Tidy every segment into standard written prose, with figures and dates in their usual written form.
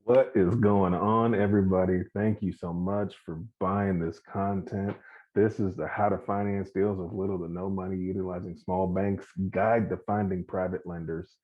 What is going on, everybody? Thank you so much for buying this content. This is the How to Finance Deals with Little to No Money Utilizing Small Banks Guide to Finding Private Lenders.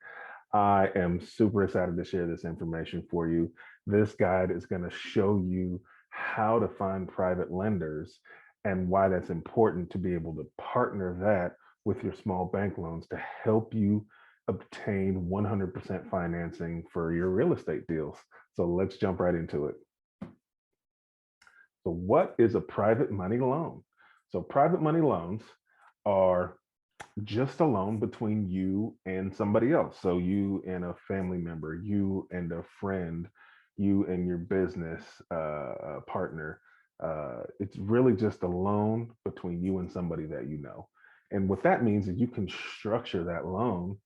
I am super excited to share this information for you. This guide is going to show you how to find private lenders and why that's important to be able to partner that with your small bank loans to help you obtain 100% financing for your real estate deals. So let's jump right into it. So, what is a private money loan? So, private money loans are just a loan between you and somebody else. So, you and a family member, you and a friend, you and your business partner. It's really just a loan between you and somebody that you know. And what that means is you can structure that loan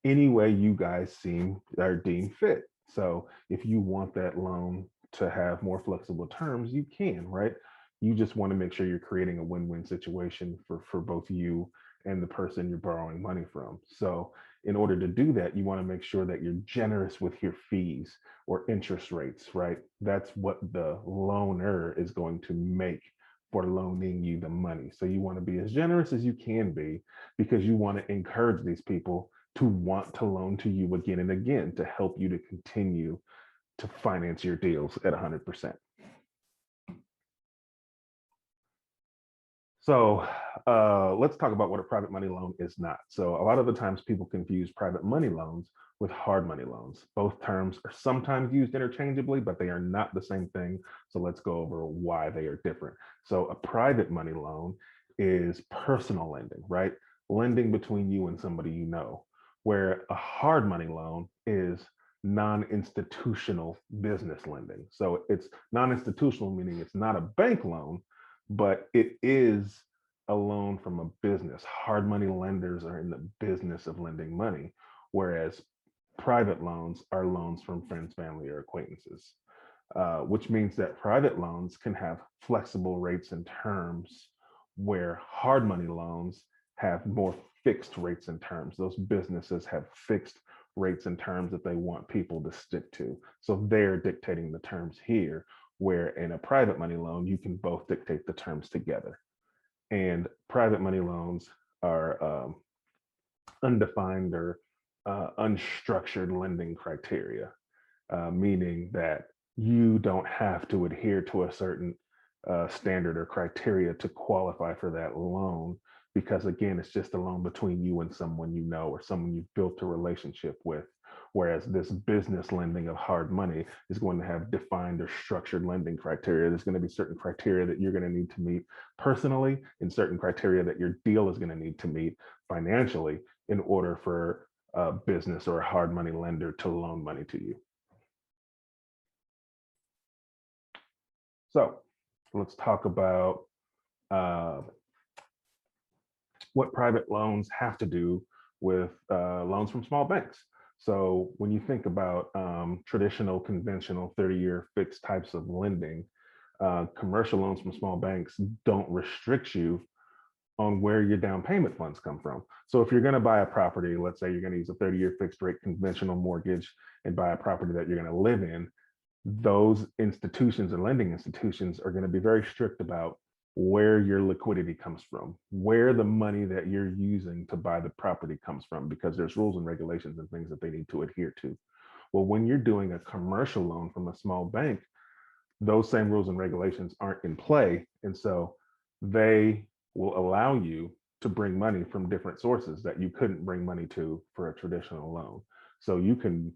any way you guys seem or deem fit. So if you want that loan to have more flexible terms, you can, right? You just want to make sure you're creating a win-win situation for both you and the person you're borrowing money from. So in order to do that, you want to make sure that you're generous with your fees or interest rates, right? That's what the loaner is going to make for loaning you the money. So you want to be as generous as you can be because you want to encourage these people to want to loan to you again and again to help you to continue to finance your deals at 100%. So let's talk about what a private money loan is not. So a lot of the times people confuse private money loans with hard money loans. Both terms are sometimes used interchangeably, but they are not the same thing. So let's go over why they are different. So a private money loan is personal lending, right? Lending between you and somebody you know, where a hard money loan is non-institutional business lending. So it's non-institutional, meaning it's not a bank loan, but it is a loan from a business. Hard money lenders are in the business of lending money, whereas private loans are loans from friends, family, or acquaintances, which means that private loans can have flexible rates and terms, where hard money loans have more fixed rates and terms. Those businesses have fixed rates and terms that they want people to stick to. So they're dictating the terms here, where in a private money loan, you can both dictate the terms together. And private money loans are undefined or unstructured lending criteria, meaning that you don't have to adhere to a certain standard or criteria to qualify for that loan. Because again, it's just a loan between you and someone you know or someone you've built a relationship with. Whereas this business lending of hard money is going to have defined or structured lending criteria. There's going to be certain criteria that you're going to need to meet personally, and certain criteria that your deal is going to need to meet financially in order for a business or a hard money lender to loan money to you. So let's talk about uh, what private loans have to do with loans from small banks. So when you think about traditional, conventional 30-year fixed types of lending, commercial loans from small banks don't restrict you on where your down payment funds come from. So if you're going to buy a property, let's say you're going to use a 30-year fixed rate conventional mortgage and buy a property that you're going to live in, those institutions and lending institutions are going to be very strict about where your liquidity comes from, where the money that you're using to buy the property comes from, because there's rules and regulations and things that they need to adhere to. Well, when you're doing a commercial loan from a small bank, those same rules and regulations aren't in play. And so they will allow you to bring money from different sources that you couldn't bring money to for a traditional loan. So you can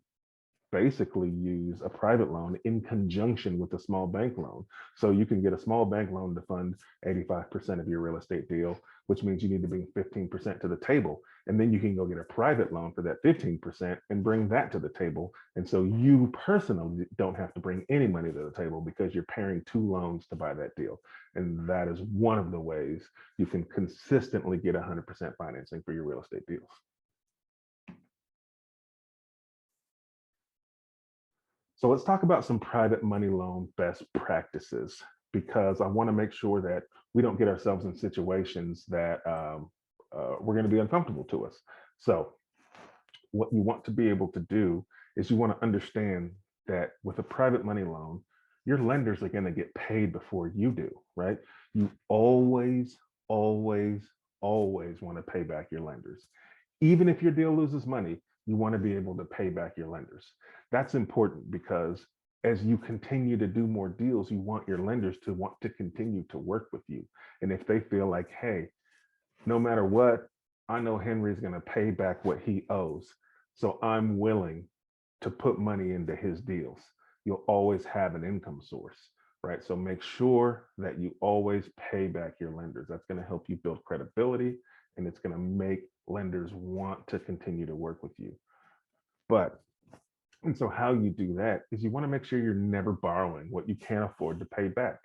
basically use a private loan in conjunction with a small bank loan. So you can get a small bank loan to fund 85% of your real estate deal, which means you need to bring 15% to the table. And then you can go get a private loan for that 15% and bring that to the table. And so you personally don't have to bring any money to the table because you're pairing two loans to buy that deal. And that is one of the ways you can consistently get 100% financing for your real estate deals. So let's talk about some private money loan best practices, because I want to make sure that we don't get ourselves in situations that we're going to be uncomfortable to us. So what you want to be able to do is you want to understand that with a private money loan, your lenders are going to get paid before you do, right? You always, always, always want to pay back your lenders. Even if your deal loses money, you want to be able to pay back your lenders. That's important because as you continue to do more deals, you want your lenders to want to continue to work with you. And if they feel like, hey, no matter what, I know Henry's going to pay back what he owes. So I'm willing to put money into his deals. You'll always have an income source, right? So make sure that you always pay back your lenders. That's going to help you build credibility and it's going to make lenders want to continue to work with you. But, and so how you do that is you want to make sure you're never borrowing what you can't afford to pay back,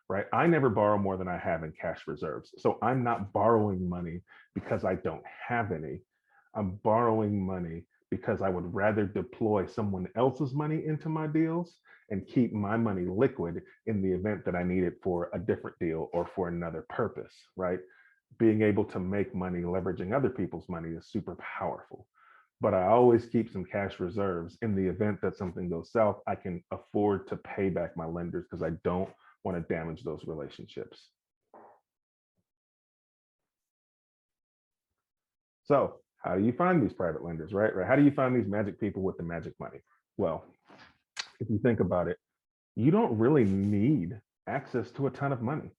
right? I never borrow more than I have in cash reserves. So I'm not borrowing money because I don't have any. I'm borrowing money because I would rather deploy someone else's money into my deals and keep my money liquid in the event that I need it for a different deal or for another purpose, right? Being able to make money leveraging other people's money is super powerful. But I always keep some cash reserves in the event that something goes south. I can afford to pay back my lenders because I don't want to damage those relationships. So how do you find these private lenders, right? How do you find these magic people with the magic money? Well, if you think about it, you don't really need access to a ton of money.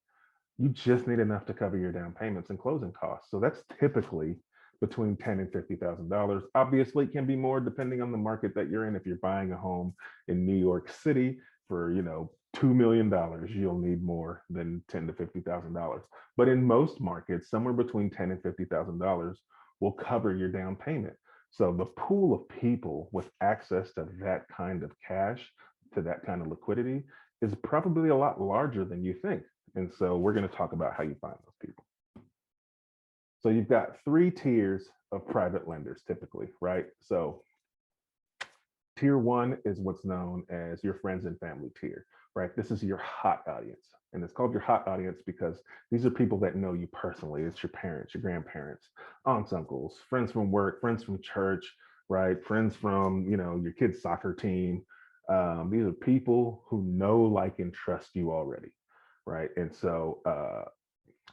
You just need enough to cover your down payments and closing costs. So that's typically between $10,000 and $50,000. Obviously, it can be more depending on the market that you're in. If you're buying a home in New York City for, $2 million, you'll need more than $10,000 to $50,000. But in most markets, somewhere between $10,000 and $50,000 will cover your down payment. So the pool of people with access to that kind of cash, to that kind of liquidity, is probably a lot larger than you think. And so we're going to talk about how you find those people. So you've got three tiers of private lenders typically, right? So tier one is what's known as your friends and family tier, right? This is your hot audience. And it's called your hot audience because these are people that know you personally. It's your parents, your grandparents, aunts, uncles, friends from work, friends from church, right? Friends from, your kid's soccer team. These are people who know, like, and trust you already, right? And so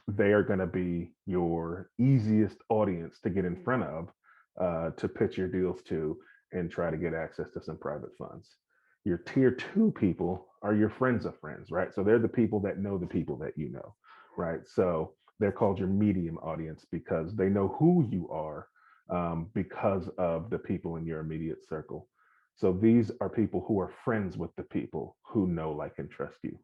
they are going to be your easiest audience to get in front of, to pitch your deals to and try to get access to some private funds. Your tier two people are your friends of friends, right? So they're the people that know the people that you know, right? So they're called your medium audience because they know who you are, because of the people in your immediate circle. So these are people who are friends with the people who know, like, and trust you.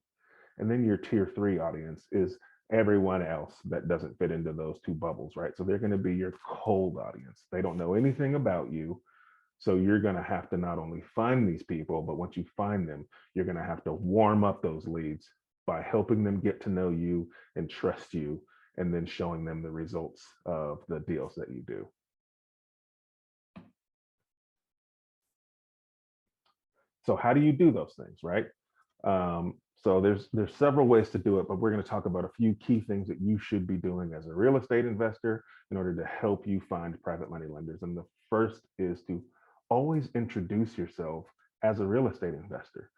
And then your tier three audience is everyone else that doesn't fit into those two bubbles, right? So they're going to be your cold audience. They don't know anything about you. So you're going to have to not only find these people, but once you find them, you're going to have to warm up those leads by helping them get to know you and trust you, and then showing them the results of the deals that you do. So how do you do those things, right? So there's several ways to do it, but we're going to talk about a few key things that you should be doing as a real estate investor in order to help you find private money lenders. And the first is to always introduce yourself as a real estate investor.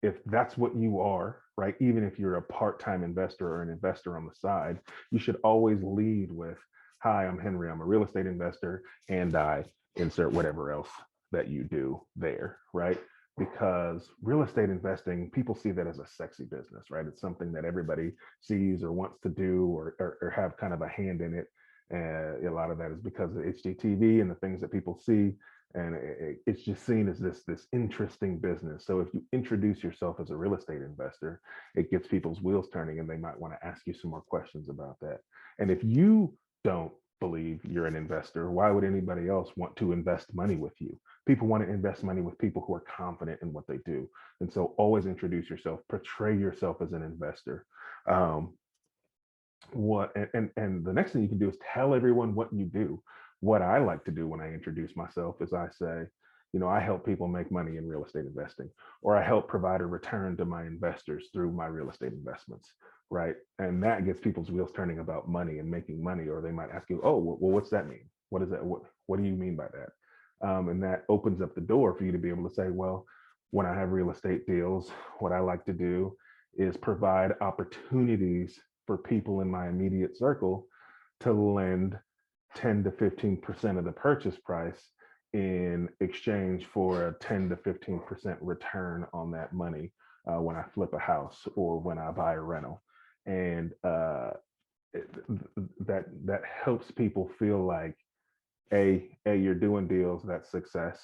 If that's what you are, right? Even if you're a part-time investor or an investor on the side, you should always lead with, "Hi, I'm Henry. I'm a real estate investor, and I insert whatever else that you do there," right? Because real estate investing, people see that as a sexy business, right? It's something that everybody sees or wants to do, or have kind of a hand in it. And a lot of that is because of HGTV and the things that people see, and it's just seen as this interesting business. So if you introduce yourself as a real estate investor, it gets people's wheels turning, and they might want to ask you some more questions about that. And if you don't believe you're an investor, why would anybody else want to invest money with you? People want to invest money with people who are confident in what they do. And so always introduce yourself, portray yourself as an investor. And the next thing you can do is tell everyone what you do. What I like to do when I introduce myself is I say, I help people make money in real estate investing, or I help provide a return to my investors through my real estate investments, right? And that gets people's wheels turning about money and making money. Or they might ask you, "Oh, well, what's that mean? What is that? What do you mean by that?" And that opens up the door for you to be able to say, "Well, when I have real estate deals, what I like to do is provide opportunities for people in my immediate circle to lend 10 to 15% of the purchase price in exchange for a 10 to 15% return on that money when I flip a house or when I buy a rental. And that helps people feel like a you're doing deals, that's success,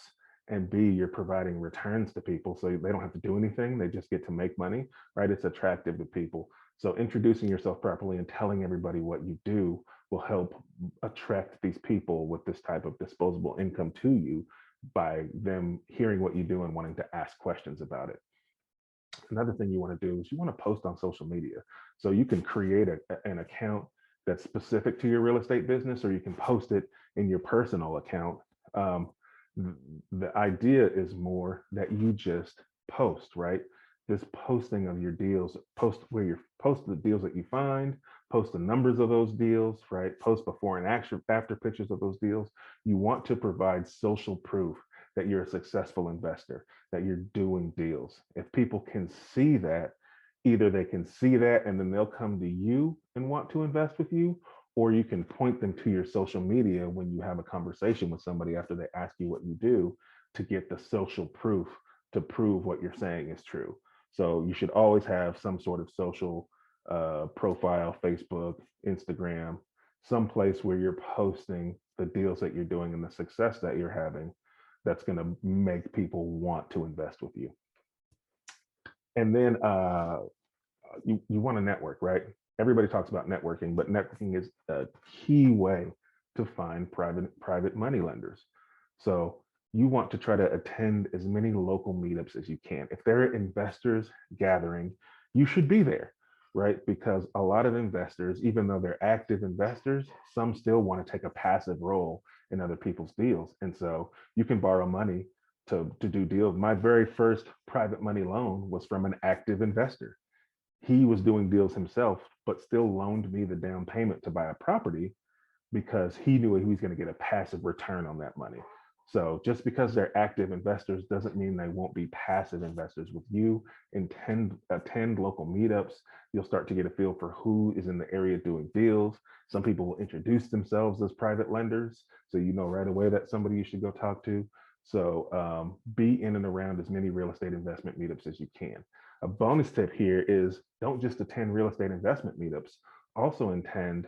and B, you're providing returns to people so they don't have to do anything, they just get to make money, right? It's attractive to people. So introducing yourself properly and telling everybody what you do will help attract these people with this type of disposable income to you by them hearing what you do and wanting to ask questions about it. Another thing you want to do is you want to post on social media. So you can create an account that's specific to your real estate business, or you can post it in your personal account. Um, the idea is more that you just post, right? Just posting of your deals, post where you post the deals that you find, post the numbers of those deals, right? Post before and after pictures of those deals. You want to provide social proof that you're a successful investor, that you're doing deals. If people can see that, either they can see that and then they'll come to you and want to invest with you, or you can point them to your social media when you have a conversation with somebody after they ask you what you do to get the social proof to prove what you're saying is true. So you should always have some sort of social profile, Facebook, Instagram, some place where you're posting the deals that you're doing and the success that you're having that's going to make people want to invest with you. And then you want to network, right? Everybody talks about networking, but networking is a key way to find private money lenders. So you want to try to attend as many local meetups as you can. If there are investors gathering, you should be there, right? Because a lot of investors, even though they're active investors, some still want to take a passive role in other people's deals. And so you can borrow money to do deals. My very first private money loan was from an active investor. He was doing deals himself, but still loaned me the down payment to buy a property because he knew he was going to get a passive return on that money. So just because they're active investors doesn't mean they won't be passive investors with you. Attend local meetups. You'll start to get a feel for who is in the area doing deals. Some people will introduce themselves as private lenders, so you know right away that's somebody you should go talk to. So be in and around as many real estate investment meetups as you can. A bonus tip here is don't just attend real estate investment meetups, also attend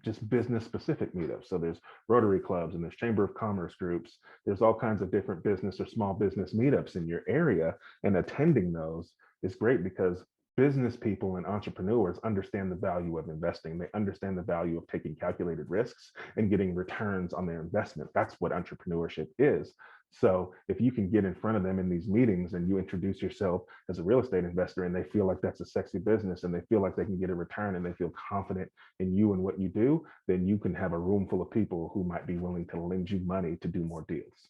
just business specific meetups. So there's Rotary clubs and there's Chamber of Commerce groups. There's all kinds of different business or small business meetups in your area, and attending those is great because business people and entrepreneurs understand the value of investing. They understand the value of taking calculated risks and getting returns on their investment. That's what entrepreneurship is. So if you can get in front of them in these meetings and you introduce yourself as a real estate investor and they feel like that's a sexy business and they feel like they can get a return and they feel confident in you and what you do, then you can have a room full of people who might be willing to lend you money to do more deals.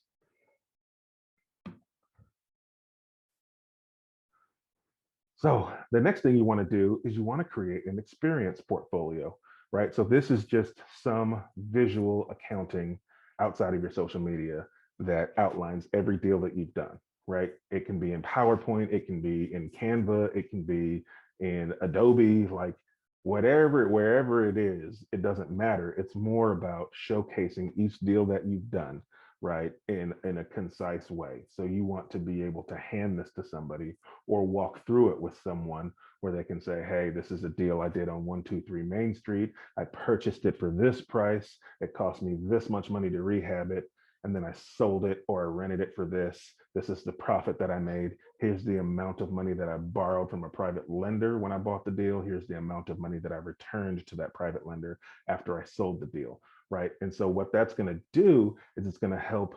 So the next thing you want to do is you want to create an experience portfolio, right? So this is just some visual accounting outside of your social media that outlines every deal that you've done, right? It can be in PowerPoint, it can be in Canva, it can be in Adobe, like whatever, wherever it is, it doesn't matter. It's more about showcasing each deal that you've done, right, in a concise way. So you want to be able to hand this to somebody or walk through it with someone where they can say, hey, this is a deal I did on 123 Main Street. I purchased it for this price. It cost me this much money to rehab it. And then I sold it or I rented it for this. This is the profit that I made. Here's the amount of money that I borrowed from a private lender when I bought the deal. Here's the amount of money that I returned to that private lender after I sold the deal, right? And so what that's going to do is it's going to help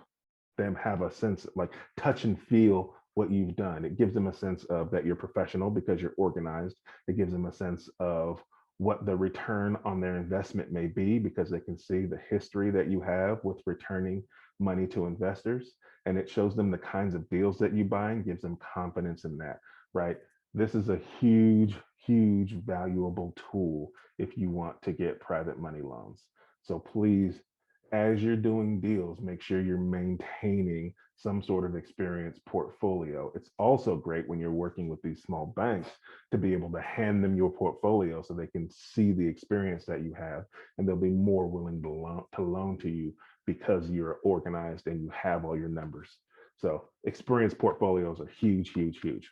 them have a sense, like touch and feel what you've done. It gives them a sense of that you're professional because you're organized. It gives them a sense of what the return on their investment may be because they can see the history that you have with returning money to investors. And it shows them the kinds of deals that you buy and gives them confidence in that, right? This is a huge, huge valuable tool if you want to get private money loans. So please, as you're doing deals, make sure you're maintaining some sort of experience portfolio. It's also great when you're working with these small banks to be able to hand them your portfolio so they can see the experience that you have, and they'll be more willing to loan to you because you're organized and you have all your numbers. So experience portfolios are huge, huge, huge.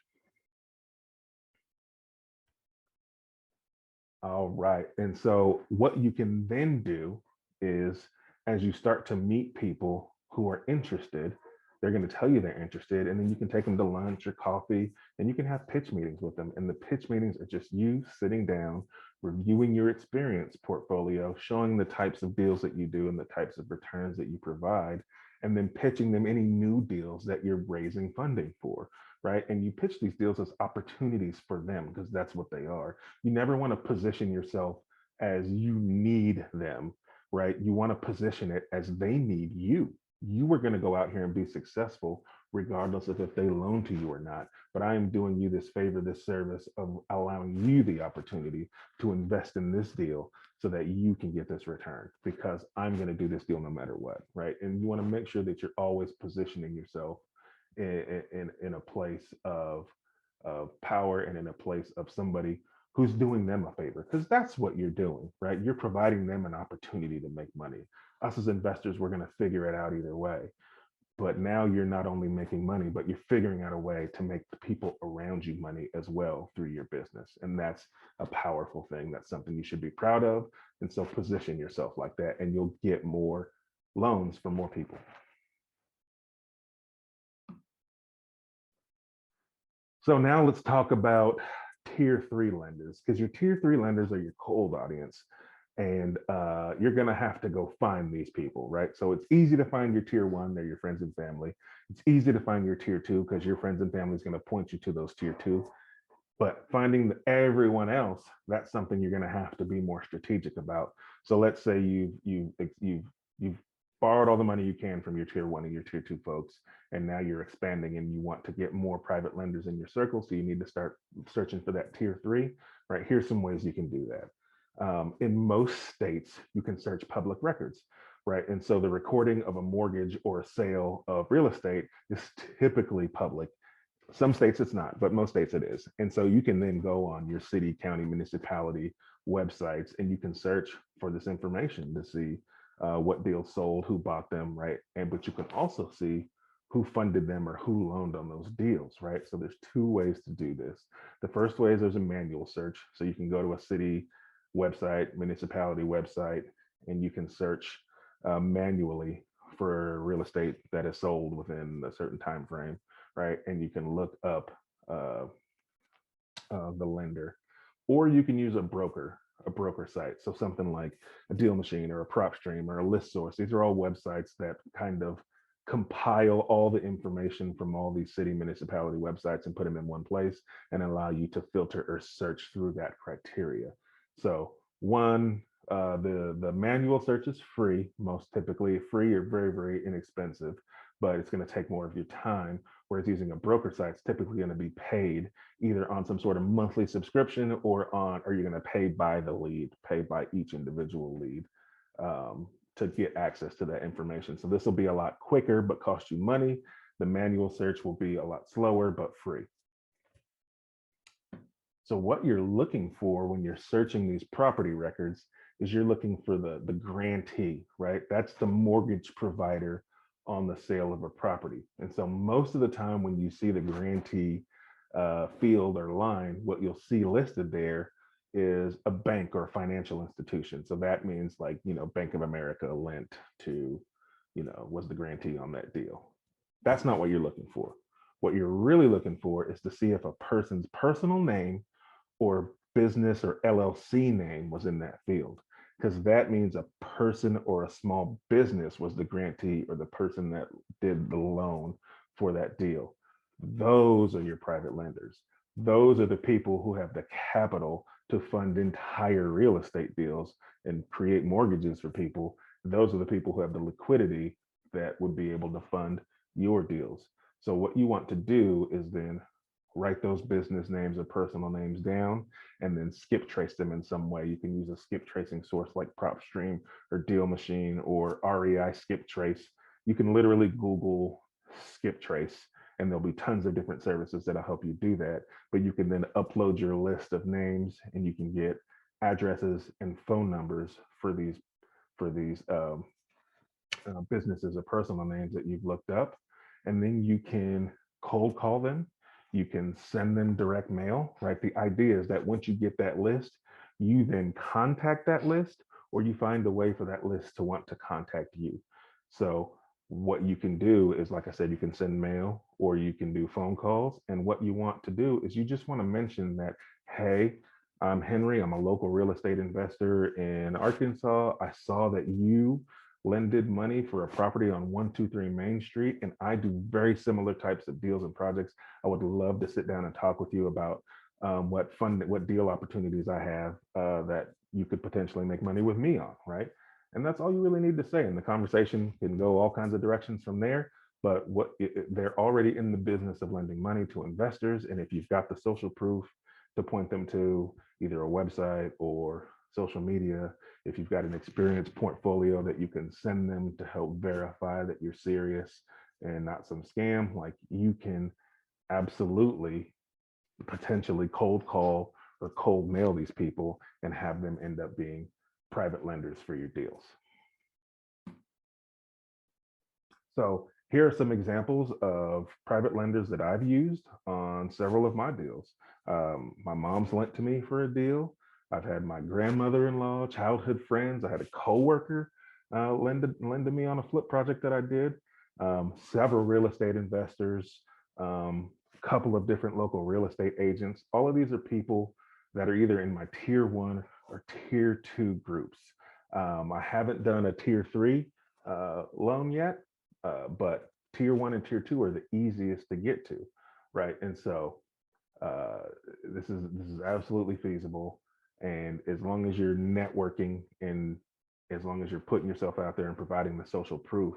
All right. And so what you can then do is, as you start to meet people who are interested, they're going to tell you they're interested, and then you can take them to lunch or coffee, and you can have pitch meetings with them. And the pitch meetings are just you sitting down, reviewing your experience portfolio, showing the types of deals that you do and the types of returns that you provide, and then pitching them any new deals that you're raising funding for, right? And you pitch these deals as opportunities for them because that's what they are. You never want to position yourself as you need them, right? You want to position it as they need you. You are going to go out here and be successful regardless of if they loan to you or not. But I am doing you this favor, this service of allowing you the opportunity to invest in this deal so that you can get this return, because I'm going to do this deal no matter what, right? And you want to make sure that you're always positioning yourself in a place of power and in a place of somebody who's doing them a favor, because that's what you're doing, right? You're providing them an opportunity to make money. Us as investors, we're going to figure it out either way. But now you're not only making money, but you're figuring out a way to make the people around you money as well through your business. And that's a powerful thing. That's something you should be proud of. And so position yourself like that, and you'll get more loans from more people. So now let's talk about tier three lenders, because your tier three lenders are your cold audience, and you're going to have to go find these people, right? So it's easy to find your tier one, they're your friends and family. It's easy to find your tier two because your friends and family is going to point you to those tier two. But finding everyone else, that's something you're going to have to be more strategic about. So let's say you've borrowed all the money you can from your tier one and your tier two folks, and now you're expanding and you want to get more private lenders in your circle. So you need to start searching for that tier three, right? Here's some ways you can do that. In most states, you can search public records, right? And so the recording of a mortgage or a sale of real estate is typically public. Some states it's not, but most states it is. And so you can then go on your city, county, municipality websites, and you can search for this information to see what deals sold, who bought them, right? And but you can also see who funded them or who loaned on those deals, right? So there's two ways to do this. The first way is there's a manual search. So you can go to a city website, municipality website, and you can search manually for real estate that is sold within a certain time frame, right? And you can look up uh, the lender, or you can use a broker site. So something like a Deal Machine or a PropStream or a List Source. These are all websites that kind of compile all the information from all these city municipality websites and put them in one place and allow you to filter or search through that criteria. So one, the manual search is free, most typically free or very, very inexpensive, but it's going to take more of your time. Whereas using a broker site is typically going to be paid either on some sort of monthly subscription or you're going to pay by the lead, pay by each individual lead to get access to that information. So this will be a lot quicker, but cost you money. The manual search will be a lot slower, but free. So what you're looking for when you're searching these property records is you're looking for the grantee, right? That's the mortgage provider on the sale of a property. And so most of the time when you see the grantee field or line, what you'll see listed there is a bank or a financial institution. So that means like, Bank of America lent to, was the grantee on that deal. That's not what you're looking for. What you're really looking for is to see if a person's personal name or business or LLC name was in that field, because that means a person or a small business was the grantee or the person that did the loan for that deal. Those are your private lenders. Those are the people who have the capital to fund entire real estate deals and create mortgages for people. Those are the people who have the liquidity that would be able to fund your deals. So what you want to do is then write those business names or personal names down and then skip trace them in some way. You can use a skip tracing source like PropStream or Deal Machine or REI skip trace. You can literally Google skip trace, and there'll be tons of different services that'll help you do that. But you can then upload your list of names, and you can get addresses and phone numbers for these businesses or personal names that you've looked up, and then you can cold call them. You can send them direct mail, right? The idea is that once you get that list, you then contact that list, or you find a way for that list to want to contact you. So what you can do is, like I said, you can send mail or you can do phone calls. And what you want to do is you just want to mention that, hey, I'm Henry. I'm a local real estate investor in Arkansas. I saw that you lended money for a property on 123 Main Street, and I do very similar types of deals and projects. I would love to sit down and talk with you about what deal opportunities I have that you could potentially make money with me on, right? And that's all you really need to say. And the conversation can go all kinds of directions from there. But they're already in the business of lending money to investors, and if you've got the social proof to point them to either a website or social media, if you've got an experience portfolio that you can send them to help verify that you're serious and not some scam, like, you can absolutely potentially cold call or cold mail these people and have them end up being private lenders for your deals. So here are some examples of private lenders that I've used on several of my deals. My mom's lent to me for a deal. I've had my grandmother-in-law, childhood friends. I had a coworker lend to me on a flip project that I did. Several real estate investors, a couple of different local real estate agents. All of these are people that are either in my tier one or tier two groups. I haven't done a tier three loan yet, but tier one and tier two are the easiest to get to, right? And so uh, this is absolutely feasible. And as long as you're networking and as long as you're putting yourself out there and providing the social proof,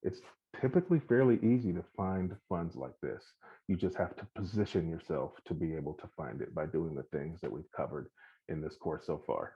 it's typically fairly easy to find funds like this. You just have to position yourself to be able to find it by doing the things that we've covered in this course so far.